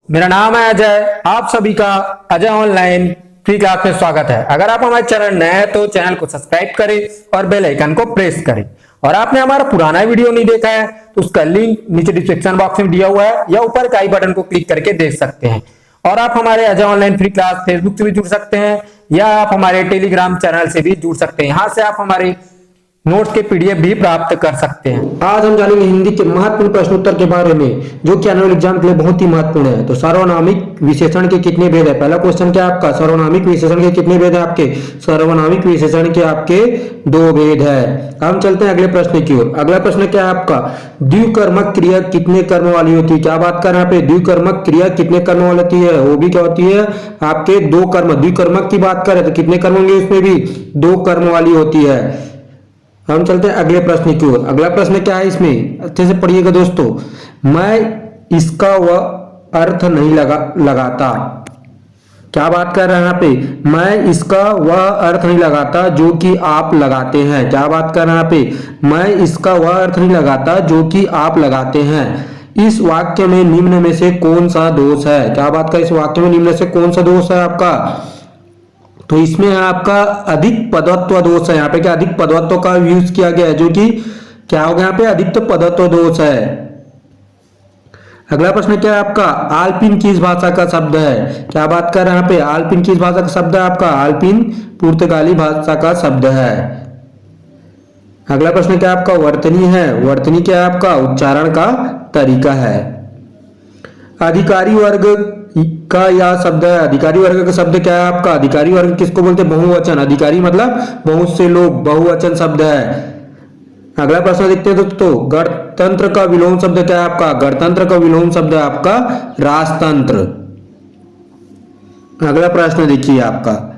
मेरा नाम है अजय। आप सभी का अजय ऑनलाइन फ्री क्लास में स्वागत है। अगर आप हमारे चैनल नए हैं तो चैनल को सब्सक्राइब करें और बेल आइकन को प्रेस करें। और आपने हमारा पुराना वीडियो नहीं देखा है तो उसका लिंक नीचे डिस्क्रिप्शन बॉक्स में दिया हुआ है या ऊपर का आई बटन को क्लिक करके देख सकते हैं। और आप हमारे Ajay online free class Facebook से भी जुड़ सकते हैं या आप हमारे टेलीग्राम चैनल से भी जुड़ सकते हैं। यहाँ से आप हमारे नोट्स के पीडीएफ भी प्राप्त कर सकते हैं। आज हम जानेंगे हिंदी के महत्वपूर्ण प्रश्नोत्तर के बारे में, जो कि एनुअल एग्जाम के लिए बहुत ही महत्वपूर्ण है। तो सार्वनामिक विशेषण के कितने भेद है? पहला क्वेश्चन क्या है आपका, सार्वनामिक विशेषण के कितने भेद है आपके? सार्वनामिक विशेषण के आपके 2 भेद है। हम चलते हैं अगले प्रश्न की ओर। अगला प्रश्न क्या है आपका, द्विकर्मक क्रिया कितने कर्म वाली होती है? क्या बात कर रहे हैं यहाँ पे, द्विकर्मक क्रिया कितने कर्म वाली होती है? वो भी क्या होती है आपके 2 कर्म। द्विकर्मक की बात करें तो कितने कर्म होंगे? उसमें भी 2 कर्म वाली होती है। हम चलते हैं अगले प्रश्न की ओर। अगला प्रश्न क्या है, इसमें अच्छे से पढ़िएगा दोस्तों। मैं इसका वह अर्थ नहीं लगाता। क्या बात कर रहे हैं यहाँ पे, मैं इसका वह अर्थ नहीं लगाता जो कि आप लगाते हैं। क्या बात कर रहे हैं यहाँ पे, मैं इसका वह अर्थ नहीं लगाता जो कि आप लगाते हैं। इस वाक्य में निम्न में से कौन सा दोष है? क्या बात कर, इस वाक्य में निम्न से कौन सा दोष है आपका? तो इसमें आपका अधिक पदत्व दोष है। यहाँ पे क्या अधिक पदत्व का यूज किया गया है, जो कि क्या होगा यहाँ पे अधिक पदत्व दोष है। अगला प्रश्न क्या है आपका, आल्पिन किस भाषा का शब्द है? क्या बात कर रहे हैं यहाँ पे, आल्पिन किस भाषा का शब्द है आपका? आल्पिन पुर्तगाली भाषा का शब्द है। अगला प्रश्न क्या है आपका, वर्तनी है। वर्तनी क्या है आपका? उच्चारण का तरीका है। अधिकारी वर्ग का यह शब्द है। अधिकारी वर्ग का शब्द क्या है आपका? अधिकारी वर्ग किसको बोलते हैं? बहुवचन। अधिकारी मतलब बहुत से लोग, बहुवचन शब्द है। अगला प्रश्न देखते हैं दोस्तों, गणतंत्र का विलोम शब्द क्या है आपका? गणतंत्र का विलोम शब्द है आपका राजतंत्र। अगला प्रश्न देखिए आपका,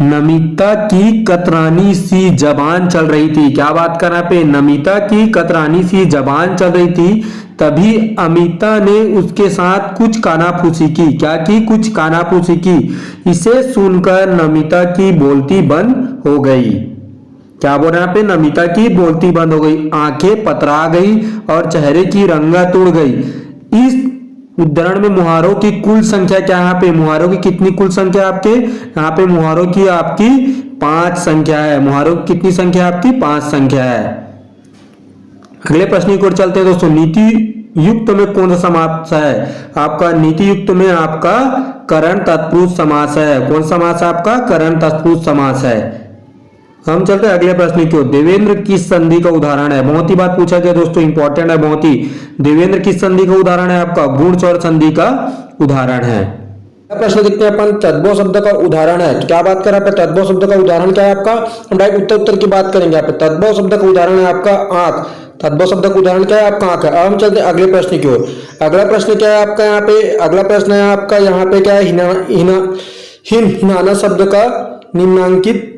नमिता की कतरानी सी जबान चल रही थी। क्या बात कर रहे हैं पे, नमिता की कतरानी सी जबान चल रही थी, तभी अमिता ने उसके साथ कुछ कानाफूसी की। क्या की? कुछ कानाफूसी की। इसे सुनकर नमिता की बोलती बंद हो गई। क्या बोल रहे हैं यहाँ पे, नमिता की बोलती बंद हो गई, आंखें पतरा गई और चेहरे की रंगत उड़ गई। इस उदाहरण में मुहारों की कुल संख्या क्या है? यहाँ पे मुहारों की कितनी कुल संख्या आपके? यहाँ पे मुहारों की आपकी 5 संख्या है। मुहारों की कितनी संख्या आपकी? 5 संख्या है। अगले प्रश्न की ओर चलते हैं दोस्तों, नीति युक्त में कौन सा समास है आपका? नीति युक्त में आपका करण तत्पुरुष समास है। कौन सा समास है आपका? करण तत्पुरुष समास है। हम चलते हैं अगले प्रश्न की ओर। देवेंद्र किस संधि का उदाहरण है? बहुत ही बात पूछा गया दोस्तों, इंपॉर्टेंट है बहुत ही। देवेंद्र किस संधि का उदाहरण है आपका? गुण और संधि का उदाहरण है। प्रश्न देखते हैं अपन, तद्भव शब्द का उदाहरण है। क्या बात कर रहे हैं? तद्भव शब्द का उदाहरण क्या है आपका? हम डायरेक्ट उत्तर की बात करेंगे यहाँ पे। तद्भव शब्द का उदाहरण है आपका आंख। तद्भव शब्द का उदाहरण क्या है आपका? आंख है। अब हम चलते हैं अगले प्रश्न की ओर। अगला प्रश्न क्या है आपका यहाँ पे? अगला प्रश्न है आपका यहाँ पे क्या है, हिनाना शब्द का निम्नांकित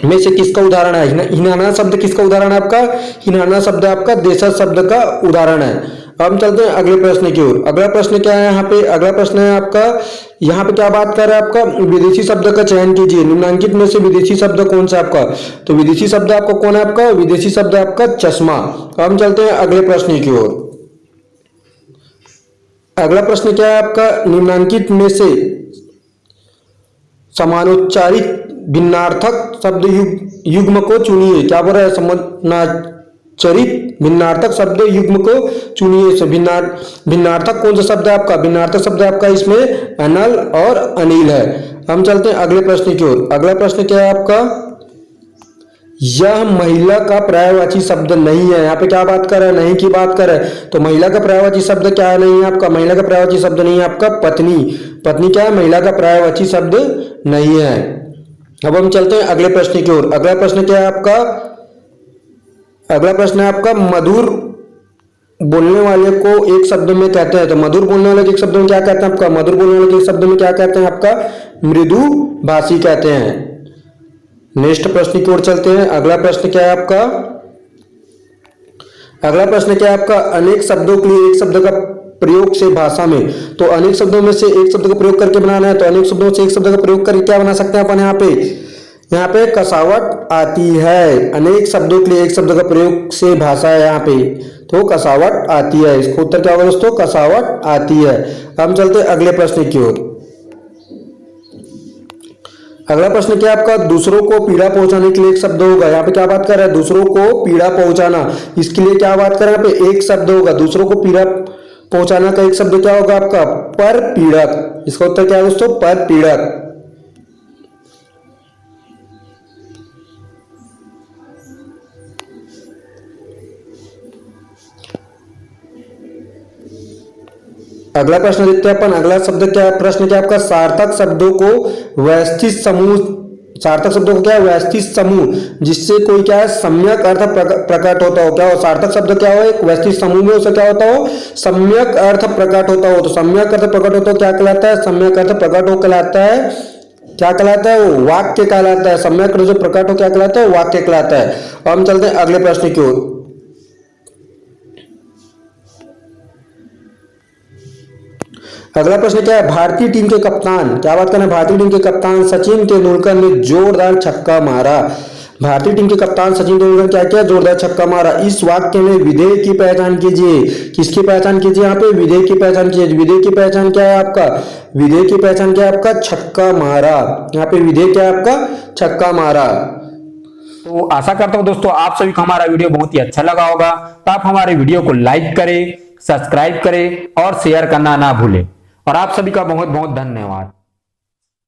में से किसका उदाहरण है? हिनाना शब्द किसका उदाहरण है आपका? हिनाना शब्द आपका देशज शब्द का उदाहरण है। अब हम चलते हैं अगले प्रश्न की ओर। अगला प्रश्न क्या है यहाँ पे? अगला प्रश्न है आपका, यहाँ पे क्या बात कर रहा है आपका, विदेशी शब्द का चयन कीजिए। निम्नांकित में से विदेशी शब्द कौन सा आपका? तो विदेशी शब्द आपका कौन है आपका? विदेशी शब्द आपका चश्मा। अब हम चलते हैं अगले प्रश्न की ओर। अगला प्रश्न क्या है आपका, निम्नांकित में से समानोच्चारित भिन्नार्थक शब्द युग्म को चुनिए। क्या बोल रहा है? समानाचरित भिन्नार्थक शब्द युग्म को चुनिए। भिन्नार्थक कौन सा शब्द है आपका? भिन्नार्थक शब्द आपका इसमें अनल और अनिल है। हम चलते हैं अगले प्रश्न की ओर। अगला प्रश्न क्या है आपका, यह महिला का पर्यायवाची शब्द नहीं है। यहाँ पे क्या बात कर रहा है? नहीं की बात कर रहा है। तो महिला का पर्यायवाची शब्द क्या है? नहीं है आपका। महिला का पर्यायवाची शब्द नहीं है आपका पत्नी। पत्नी क्या है? महिला का पर्यायवाची शब्द नहीं है। अब हम चलते हैं अगले प्रश्न की ओर। अगला प्रश्न क्या है आपका? अगला प्रश्न है आपका, मधुर बोलने वाले को एक शब्द में कहते हैं। तो मधुर बोलने वाले के एक शब्द में क्या कहते हैं आपका? मधुर बोलने वाले के एक शब्द में क्या कहते हैं आपका? मृदु भाषी कहते हैं। नेक्स्ट प्रश्न की ओर चलते हैं। अगला प्रश्न क्या है आपका? अगला प्रश्न क्या है आपका, अनेक शब्दों के लिए एक शब्द का प्रयोग से भाषा में, तो अनेक शब्दों में से एक शब्द का प्रयोग करके बनाना है। तो अनेक शब्दों से एक शब्द का प्रयोग करके क्या बना सकते हैं अपन? यहाँ पे कसावट आती है। अनेक शब्दों के लिए एक शब्द का प्रयोग से भाषा है यहाँ पे। तो कसावट आती है। इसका उत्तर क्या होगा दोस्तों? कसावट आती है। हम चलते हैं अगले प्रश्न की ओर। अगला प्रश्न क्या है आपका? दूसरों को पीड़ा पहुंचाने के लिए एक शब्द होगा। यहाँ पे क्या बात कर रहा है? दूसरों को पीड़ा पहुंचाना, इसके लिए क्या बात कर रहे हैं? यहाँ पे एक शब्द होगा। दूसरों को पीड़ा पहुंचाना का एक शब्द क्या होगा आपका? पर पीड़क। इसका उत्तर क्या है दोस्तों? पर पीड़क। अगला प्रश्न देखते हैं अपन। अगला शब्द क्या है? प्रश्न क्या है आपका? सार्थक शब्दों को व्यवस्थित समूह, सार्थक शब्दों को क्या है? व्यवस्थित समूह जिससे कोई क्या है? सम्यक अर्थ प्रकट होता हो। क्या हो? सार्थक शब्द क्या हो? एक व्यवस्थित समूह में उसे क्या होता हो? सम्यक अर्थ प्रकट होता हो। तो सम्यक अर्थ प्रकट होता हो क्या कहलाता है? सम्यक अर्थ प्रकट हो कहलाता है, क्या कहलाता है? वो वाक्य कहलाता है। सम्यक अर्थ जो प्रकट हो क्या कहलाता है? वाक्य कहलाता है। और हम चलते हैं अगले प्रश्न की ओर। अगला प्रश्न क्या है? भारतीय टीम के कप्तान, क्या बात करना है? भारतीय टीम के कप्तान सचिन तेंदुलकर ने जोरदार छक्का मारा। भारतीय टीम के कप्तान सचिन तेंदुलकर क्या किया? जोरदार छक्का मारा। इस वाक्य में विधेय की पहचान कीजिए। किसकी पहचान कीजिए? यहाँ पे विधेय की पहचान कीजिए। विधेय की पहचान क्या है आपका? विधेय की पहचान क्या है आपका? छक्का मारा। यहाँ पे विधेय क्या है आपका? छक्का मारा। तो आशा करता हूं दोस्तों आप सभी को हमारा वीडियो बहुत ही अच्छा लगा होगा। तो आप हमारे वीडियो को लाइक करें, सब्सक्राइब करें और शेयर करना ना भूलें। और आप सभी का बहुत बहुत धन्यवाद।